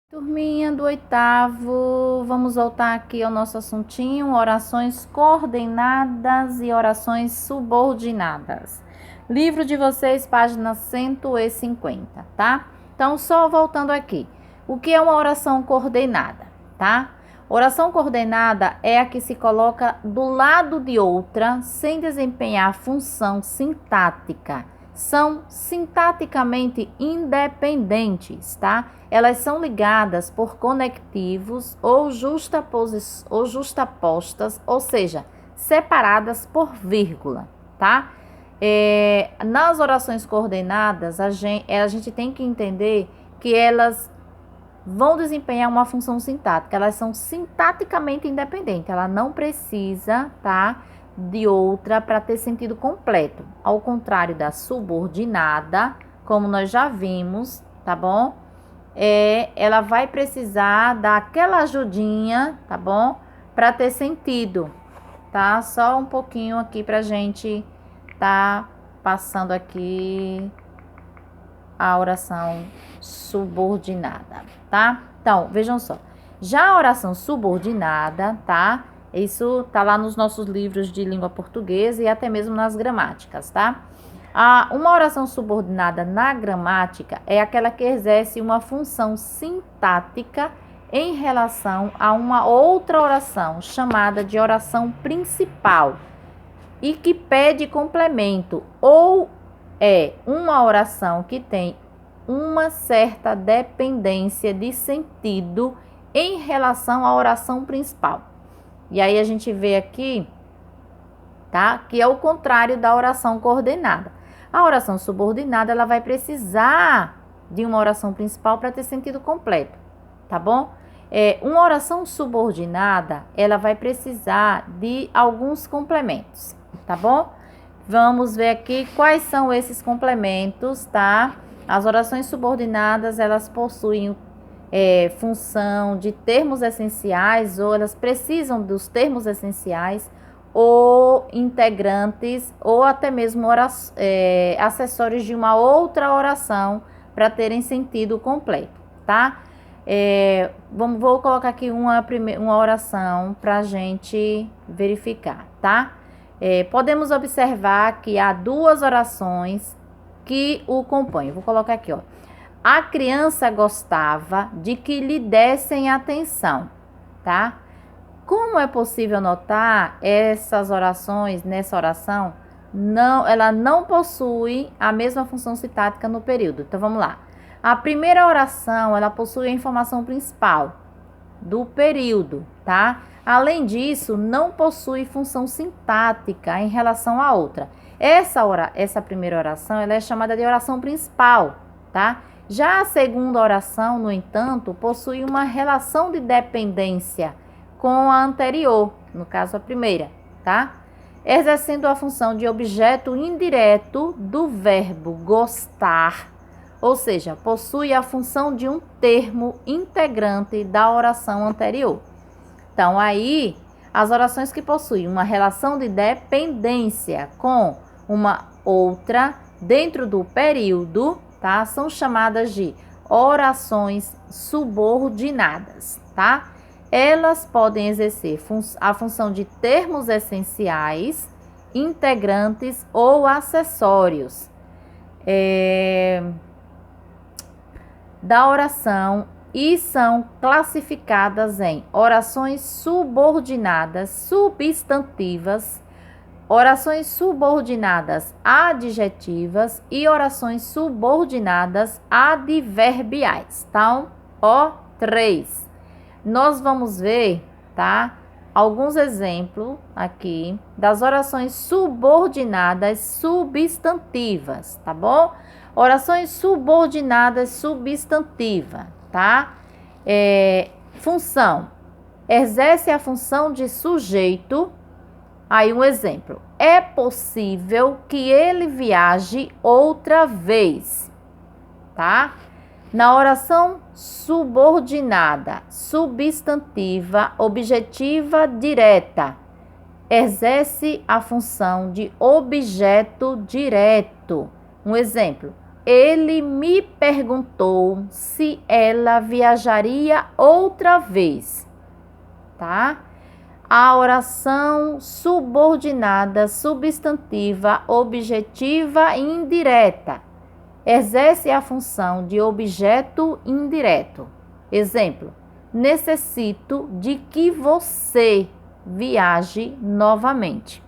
Turminha do oitavo, vamos voltar aqui ao nosso assuntinho, orações coordenadas e orações subordinadas. Livro de vocês, página 150, tá? Então, só voltando aqui. O que é uma oração coordenada, tá? Oração coordenada é a que se coloca do lado de outra sem desempenhar função sintática. São sintaticamente independentes, tá? Elas são ligadas por conectivos ou justapostas, ou seja, separadas por vírgula, tá? Nas orações coordenadas, a gente tem que entender que elas vão desempenhar uma função sintática. Elas são sintaticamente independentes. Ela não precisa, tá, de outra para ter sentido completo. Ao contrário da subordinada, como nós já vimos, tá bom? Ela vai precisar daquela ajudinha, tá bom? Para ter sentido, tá? Só um pouquinho aqui pra gente tá passando aqui a oração subordinada, tá? Então, vejam só. Já a oração subordinada, tá? Isso tá lá nos nossos livros de língua portuguesa e até mesmo nas gramáticas, tá? Uma oração subordinada na gramática é aquela que exerce uma função sintática em relação a uma outra oração, chamada de oração principal, e que pede complemento, ou é uma oração que tem uma certa dependência de sentido em relação à oração principal. E aí a gente vê aqui, tá? Que é o contrário da oração coordenada. A oração subordinada, ela vai precisar de uma oração principal para ter sentido completo, tá bom? Uma oração subordinada, ela vai precisar de alguns complementos, tá bom? Vamos ver aqui quais são esses complementos, tá? As orações subordinadas, elas possuem função de termos essenciais, ou elas precisam dos termos essenciais, ou integrantes, ou até mesmo acessórios de uma outra oração para terem sentido completo, tá? Vou colocar aqui uma oração para a gente verificar, tá? Podemos observar que há duas orações que o compõem. Vou colocar aqui, ó. A criança gostava de que lhe dessem atenção, tá? Como é possível notar, essas orações, nessa oração, ela não possui a mesma função sintática no período. Então, vamos lá. A primeira oração, ela possui a informação principal do período, tá? Além disso, não possui função sintática em relação à outra. Essa primeira oração, ela é chamada de oração principal, tá? Já a segunda oração, no entanto, possui uma relação de dependência com a anterior, no caso a primeira, tá? Exercendo a função de objeto indireto do verbo gostar, ou seja, possui a função de um termo integrante da oração anterior. Então, aí, as orações que possuem uma relação de dependência com uma outra dentro do período, tá? São chamadas de orações subordinadas, tá? Elas podem exercer a função de termos essenciais, integrantes ou acessórios da oração e são classificadas em orações subordinadas substantivas, orações subordinadas adjetivas e orações subordinadas adverbiais. Então, 3. Nós vamos ver, tá, alguns exemplos aqui das orações subordinadas substantivas, tá bom? Orações subordinadas substantiva, tá? Função. Exerce a função de sujeito. Aí um exemplo. É possível que ele viaje outra vez, tá? Na oração subordinada, substantiva, objetiva, direta, exerce a função de objeto direto. Um exemplo. ele me perguntou se ela viajaria outra vez, tá? A oração subordinada, substantiva, objetiva e indireta exerce a função de objeto indireto. Exemplo: necessito de que você viaje novamente.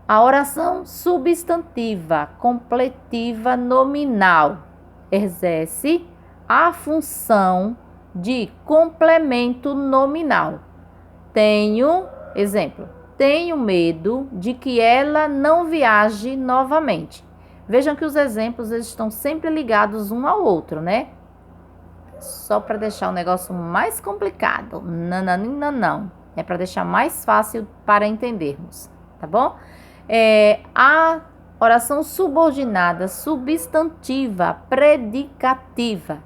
A oração substantiva, completiva, nominal exerce a função de complemento nominal. Tenho medo de que ela não viaje novamente. Vejam que os exemplos eles estão sempre ligados um ao outro, né? Só para deixar o negócio mais complicado. Não. É para deixar mais fácil para entendermos, tá bom? A oração subordinada, substantiva, predicativa,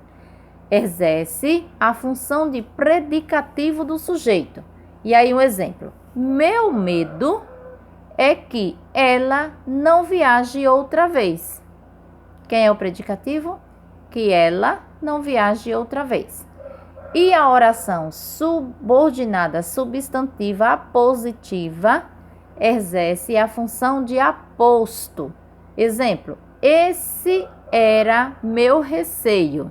exerce a função de predicativo do sujeito. E aí um exemplo: meu medo é que ela não viaje outra vez. Quem é o predicativo? Que ela não viaje outra vez. E a oração subordinada, substantiva, apositiva, exerce a função de aposto. Exemplo: esse era meu receio,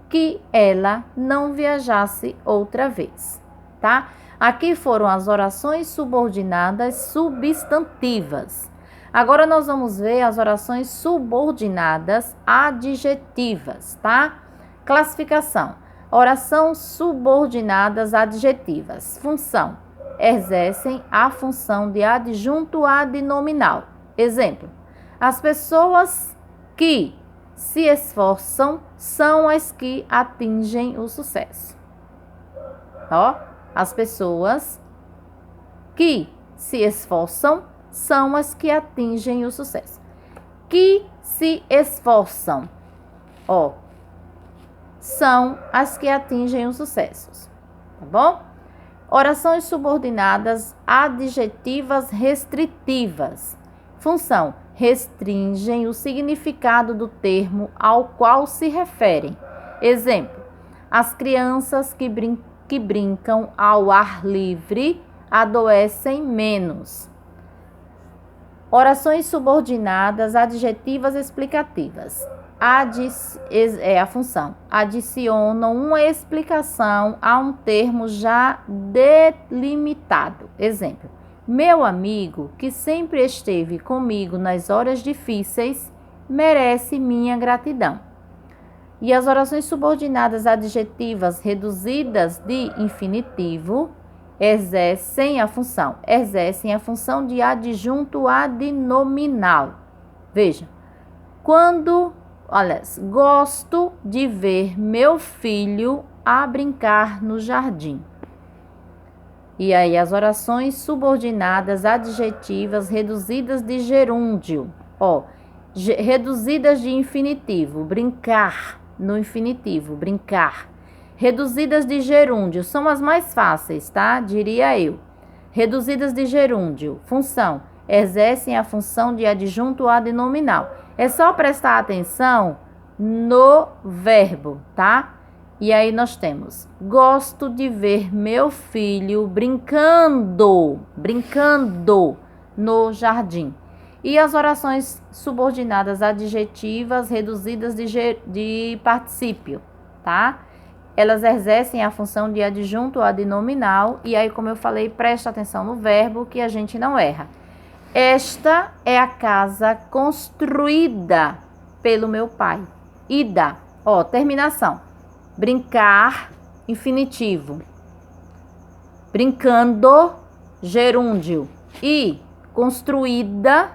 que ela não viajasse outra vez, tá? Aqui foram as orações subordinadas substantivas. Agora nós vamos ver as orações subordinadas adjetivas, tá? Classificação: oração subordinadas adjetivas. Função: exercem a função de adjunto adnominal. Exemplo: as pessoas que se esforçam são as que atingem o sucesso. Ó, as pessoas que se esforçam são as que atingem o sucesso. Que se esforçam, ó, são as que atingem os sucessos, tá bom? Orações subordinadas adjetivas restritivas. Função: restringem o significado do termo ao qual se referem. Exemplo: as crianças que brincam ao ar livre adoecem menos. Orações subordinadas adjetivas explicativas. A função: adicionam uma explicação a um termo já delimitado. Exemplo: meu amigo, que sempre esteve comigo nas horas difíceis, merece minha gratidão. E as orações subordinadas adjetivas reduzidas de infinitivo exercem a função de adjunto adnominal. Veja: gosto de ver meu filho a brincar no jardim. E aí as orações subordinadas adjetivas reduzidas de gerúndio, reduzidas de infinitivo, brincar, no infinitivo, brincar. Reduzidas de gerúndio são as mais fáceis, tá? Diria eu. Reduzidas de gerúndio, função: exercem a função de adjunto adnominal. É só prestar atenção no verbo, tá? E aí nós temos: gosto de ver meu filho brincando no jardim. E as orações subordinadas adjetivas reduzidas de particípio, tá? Elas exercem a função de adjunto adnominal. E aí, como eu falei, presta atenção no verbo que a gente não erra. Esta é a casa construída pelo meu pai. Ida, terminação. Brincar, infinitivo. Brincando, gerúndio. E construída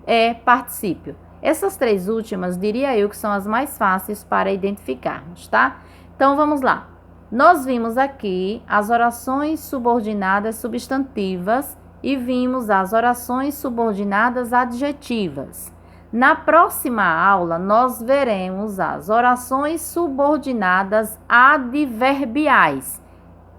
é particípio. Essas três últimas, diria eu, que são as mais fáceis para identificarmos, tá? Então, vamos lá. Nós vimos aqui as orações subordinadas substantivas e vimos as orações subordinadas adjetivas. Na próxima aula, nós veremos as orações subordinadas adverbiais.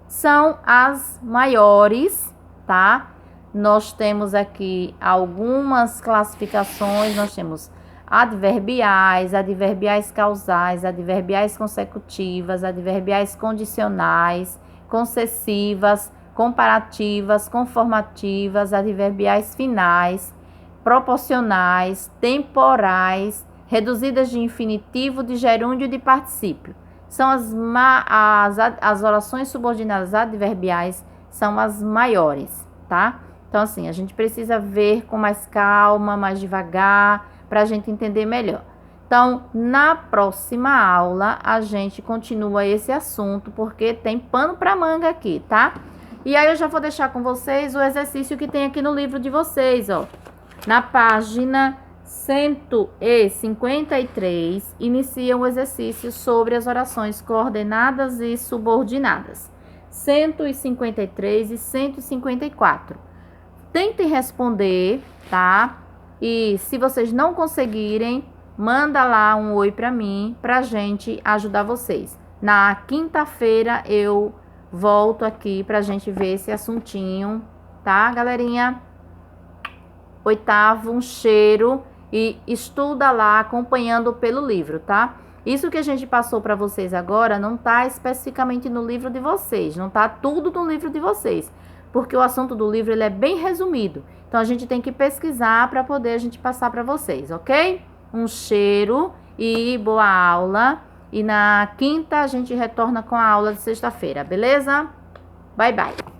São as maiores, tá? Nós temos aqui algumas classificações. Nós temos adverbiais, adverbiais causais, adverbiais consecutivas, adverbiais condicionais, concessivas, comparativas, conformativas, adverbiais finais, proporcionais, temporais, reduzidas de infinitivo, de gerúndio e de particípio. São as orações subordinadas adverbiais são as maiores, tá? Então, assim, a gente precisa ver com mais calma, mais devagar, para a gente entender melhor. Então, na próxima aula, a gente continua esse assunto, porque tem pano para manga aqui, tá? E aí, eu já vou deixar com vocês o exercício que tem aqui no livro de vocês, ó. Na página 153, inicia o exercício sobre as orações coordenadas e subordinadas. 153 e 154. Tentem responder, tá? E se vocês não conseguirem, manda lá um oi pra mim, pra gente ajudar vocês. Na quinta-feira eu volto aqui pra gente ver esse assuntinho, tá, galerinha? Oitavo, um cheiro e estuda lá acompanhando pelo livro, tá? Isso que a gente passou para vocês agora não tá especificamente no livro de vocês, não tá tudo no livro de vocês, porque o assunto do livro ele é bem resumido. Então a gente tem que pesquisar para poder a gente passar para vocês, ok? Um cheiro e boa aula. E na quinta a gente retorna com a aula de sexta-feira, beleza? Bye, bye.